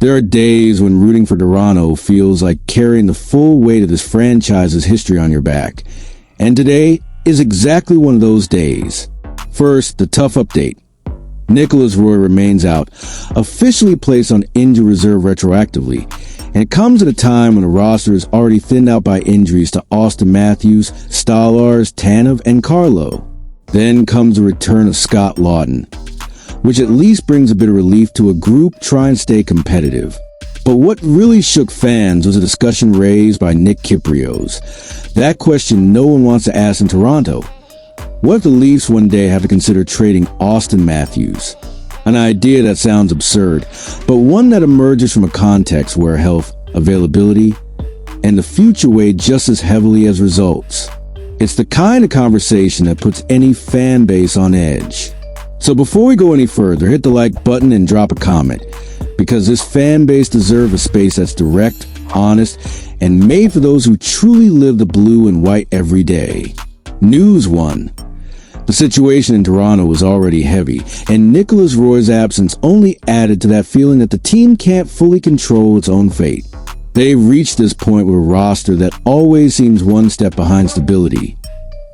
There are days when rooting for Toronto feels like carrying the full weight of this franchise's history on your back. And today is exactly one of those days. First, the tough update. Nicolas Roy remains out, officially placed on injury reserve retroactively. And it comes at a time when the roster is already thinned out by injuries to Auston Matthews, Stolarz, Tanev, and Carlo. Then comes the return of Scott Laughton, which at least brings a bit of relief to a group trying to stay competitive. But what really shook fans was a discussion raised by Nick Kypreos. That question no one wants to ask in Toronto. What if the Leafs one day have to consider trading Auston Matthews? An idea that sounds absurd, but one that emerges from a context where health, availability, and the future weigh just as heavily as results. It's the kind of conversation that puts any fan base on edge. So before we go any further, hit the like button and drop a comment, because this fan base deserves a space that's direct, honest, and made for those who truly live the blue and white every day. News 1. The situation in Toronto was already heavy, and Nicolas Roy's absence only added to that feeling that the team can't fully control its own fate. They've reached this point with a roster that always seems one step behind stability.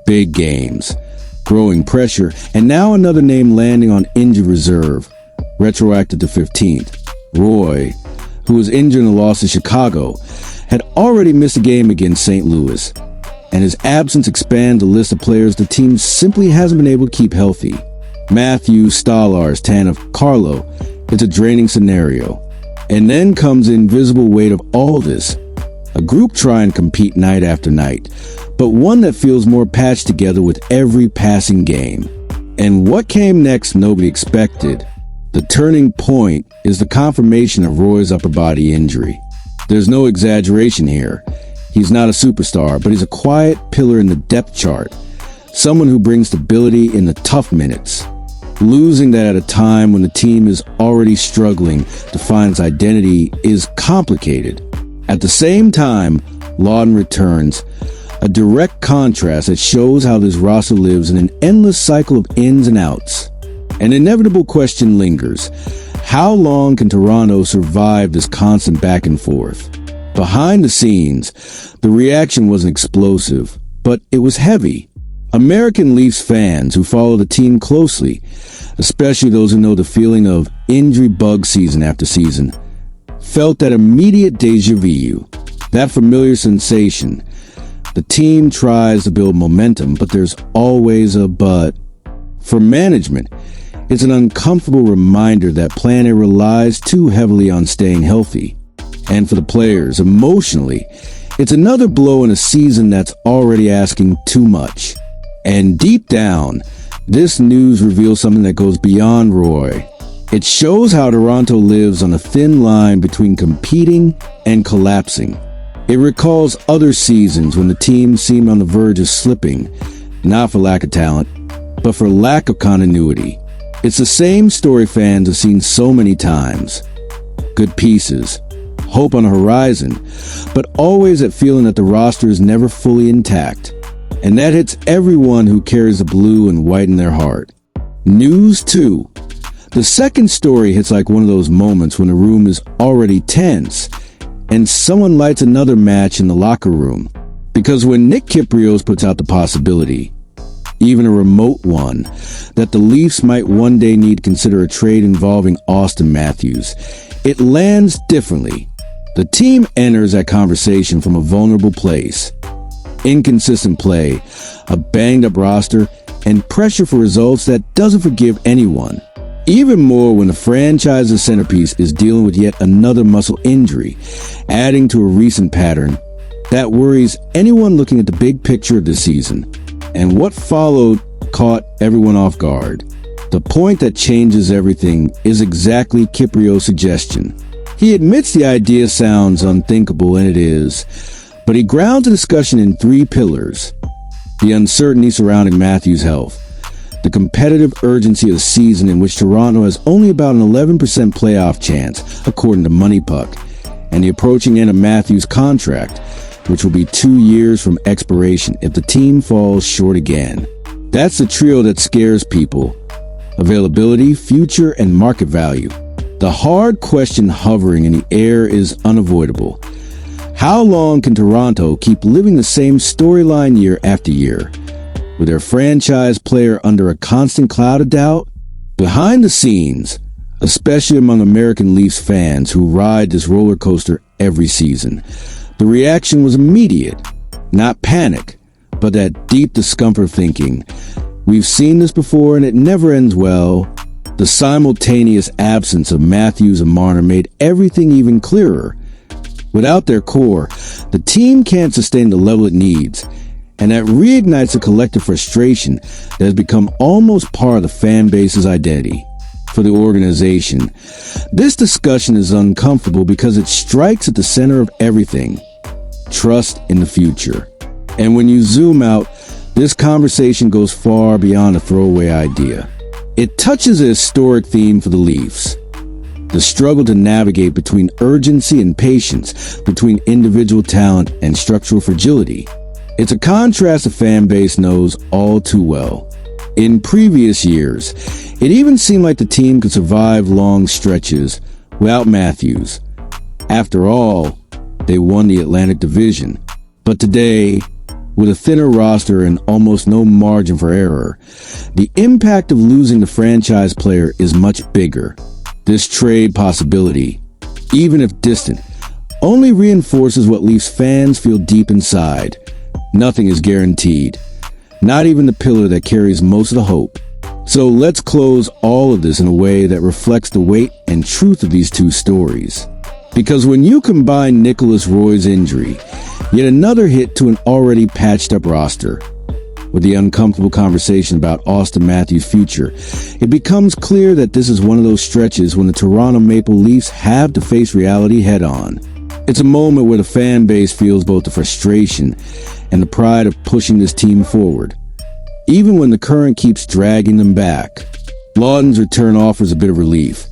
Big games, growing pressure, and now another name landing on injured reserve, retroactive to 15th. Roy, who was injured in the loss to Chicago, had already missed a game against St. Louis, and his absence expands the list of players the team simply hasn't been able to keep healthy. Matthews, Stolarz, Tanev, Carlo. It's a draining scenario. And then comes the invisible weight of all this. A group trying to compete night after night, but one that feels more patched together with every passing game. And what came next nobody expected. The turning point is the confirmation of Roy's upper body injury. There's no exaggeration here. He's not a superstar, but he's a quiet pillar in the depth chart. Someone who brings stability in the tough minutes. Losing that at a time when the team is already struggling to find its identity is complicated. At the same time, Laughton returns, a direct contrast that shows how this roster lives in an endless cycle of ins and outs. An inevitable question lingers. How long can Toronto survive this constant back and forth? Behind the scenes, the reaction wasn't explosive, but it was heavy. American Leafs fans who follow the team closely, especially those who know the feeling of injury bug season after season, felt that immediate deja vu, that familiar sensation. The team tries to build momentum, but there's always a but. For management, it's an uncomfortable reminder that Plan A relies too heavily on staying healthy. And for the players, emotionally, it's another blow in a season that's already asking too much. And deep down, this news reveals something that goes beyond Roy. It shows how Toronto lives on a thin line between competing and collapsing. It recalls other seasons when the team seemed on the verge of slipping, not for lack of talent, but for lack of continuity. It's the same story fans have seen so many times. Good pieces, hope on the horizon, but always that feeling that the roster is never fully intact. And that hits everyone who carries the blue and white in their heart. News 2. The second story hits like one of those moments when the room is already tense, and someone lights another match in the locker room. Because when Nick Kypreos puts out the possibility, even a remote one, that the Leafs might one day need to consider a trade involving Auston Matthews, it lands differently. The team enters that conversation from a vulnerable place. Inconsistent play, a banged-up roster, and pressure for results that doesn't forgive anyone. Even more when the franchise's centerpiece is dealing with yet another muscle injury, adding to a recent pattern that worries anyone looking at the big picture of this season. And what followed caught everyone off guard. The point that changes everything is exactly Kypreos' suggestion. He admits the idea sounds unthinkable, and it is, but he grounds the discussion in 3 pillars. The uncertainty surrounding Matthews' health, the competitive urgency of the season in which Toronto has only about an 11% playoff chance, according to Money Puck, and the approaching end of Matthews' contract, which will be 2 years from expiration if the team falls short again. That's the trio that scares people: availability, future, and market value. The hard question hovering in the air is unavoidable. How long can Toronto keep living the same storyline year after year, with their franchise player under a constant cloud of doubt? Behind the scenes, especially among American Leafs fans who ride this roller coaster every season, the reaction was immediate. Not panic, but that deep discomfort thinking, we've seen this before and it never ends well. The simultaneous absence of Matthews and Marner made everything even clearer. Without their core, the team can't sustain the level it needs, and that reignites a collective frustration that has become almost part of the fan base's identity. For the organization, this discussion is uncomfortable because it strikes at the center of everything: trust in the future. And when you zoom out, this conversation goes far beyond a throwaway idea. It touches a historic theme for the Leafs: the struggle to navigate between urgency and patience, between individual talent and structural fragility. It's a contrast the fan base knows all too well. In previous years, it even seemed like the team could survive long stretches without Matthews. After all, they won the Atlantic Division. But today, with a thinner roster and almost no margin for error, the impact of losing the franchise player is much bigger. This trade possibility, even if distant, only reinforces what Leafs fans feel deep inside. Nothing is guaranteed, not even the pillar that carries most of the hope. So let's close all of this in a way that reflects the weight and truth of these two stories. Because when you combine Nicolas Roy's injury, yet another hit to an already patched up roster, with the uncomfortable conversation about Auston Matthews' future, it becomes clear that this is one of those stretches when the Toronto Maple Leafs have to face reality head on. It's a moment where the fan base feels both the frustration and the pride of pushing this team forward, even when the current keeps dragging them back. Laughton's return offers a bit of relief,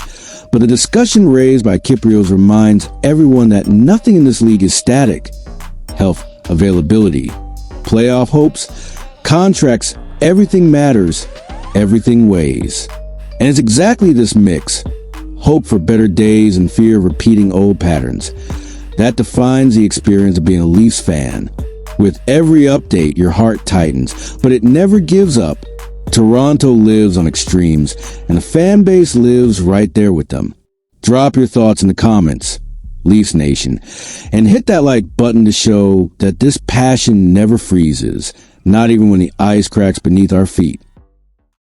but the discussion raised by Kypreos reminds everyone that nothing in this league is static. Health, availability, playoff hopes, contracts, everything matters, everything weighs. And it's exactly this mix, hope for better days and fear of repeating old patterns, that defines the experience of being a Leafs fan. With every update, your heart tightens, but it never gives up. Toronto lives on extremes, and the fan base lives right there with them. Drop your thoughts in the comments, Leafs Nation, and hit that like button to show that this passion never freezes, not even when the ice cracks beneath our feet.